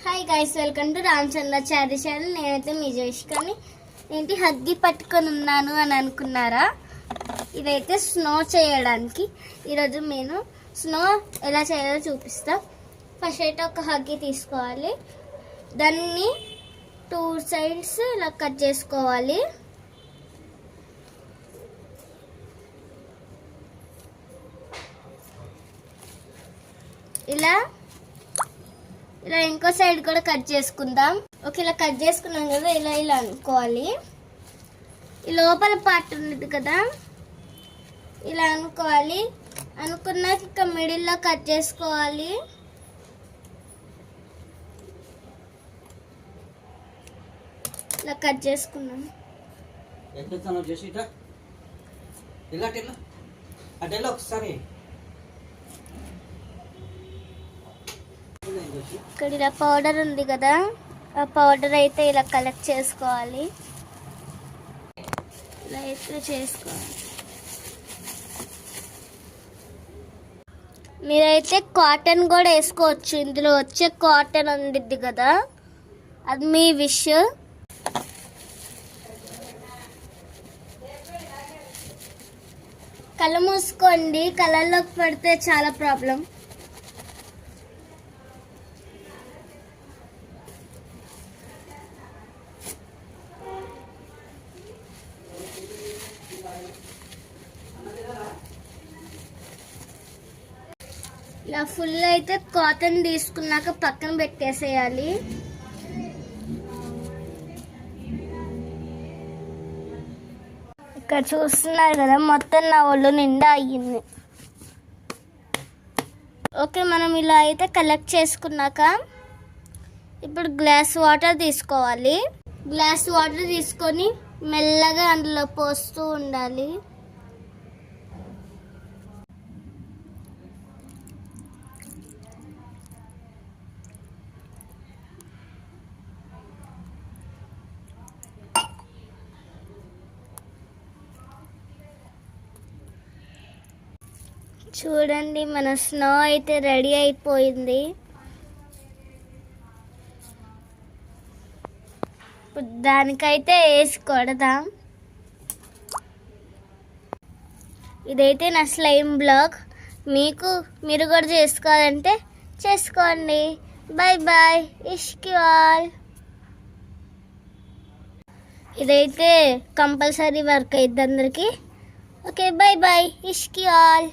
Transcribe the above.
Hi guys, welcome to Ramachandra Chari channel. నేనైతే మీ జోష్కని ఏంటి huggy పట్టుకొని ఉన్నాను అని అనుకున్నారా? ఇదైతే స్నో చేయడానికి ఈరోజు నేను స్నో ఎలా చేయాలో చూపిస్తా. ఫస్ట్ అయితే ఒక హగ్గి తీసుకోవాలి, దాన్ని 2 సైడ్స్ ఇలా కట్ చేసుకోవాలి. ఇలా ఇలా ఇంకో సైడ్ కూడా కట్ చేసుకుందాం. ఓకే, ఇలా కట్ చేసుకున్నాం కదా, ఇలా ఇలా అనుకోవాలి. ఈ లోపల పార్ట్ ఉంది కదా, ఇలా అనుకోవాలి. అనుకున్నాక ఇక మిడిల్లో కట్ చేసుకోవాలి. ఇలా కట్ చేసుకున్నాం. ఒకసారి ఇక్కడ ఇలా పౌడర్ ఉంది కదా, ఆ పౌడర్ అయితే ఇలా కలెక్ట్ చేసుకోవాలి. ఇలా అయితే చేసుకోవాలి. మీరైతే కాటన్ కూడా వేసుకోవచ్చు. ఇందులో వచ్చే కాటన్ ఉండిద్ది కదా, అది మీ విష్. కళ్ళు మూసుకోండి, కళ్ళల్లోకి పడితే చాలా ప్రాబ్లం. ఇలా ఫుల్ అయితే కాటన్ తీసుకున్నాక పక్కన పెట్టేసేయాలి. ఇక్కడ చూస్తున్నారు కదా, మొత్తం నా ఒళ్ళు నిండా అయ్యింది. ఓకే, మనం ఇలా అయితే కలెక్ట్ చేసుకున్నాక ఇప్పుడు గ్లాస్ వాటర్ తీసుకోవాలి. గ్లాస్ వాటర్ తీసుకొని మెల్లగా అందులో పోస్తూ ఉండాలి. చూడండి, మన స్నో అయితే రెడీ అయిపోయింది. ఇప్పుడు దానికైతే వేసి కొడదాం. ఇదైతే నా స్లైమ్ బ్లాగ్. మీరు కూడా చేసుకోవాలంటే చేసుకోండి. బాయ్ బాయ్, ఇష్కి ఆల్. ఇదైతే కంపల్సరీ వర్క్ అయ్యిద్ది అందరికి. ఓకే, బాయ్ బాయ్, ఇష్కి ఆల్.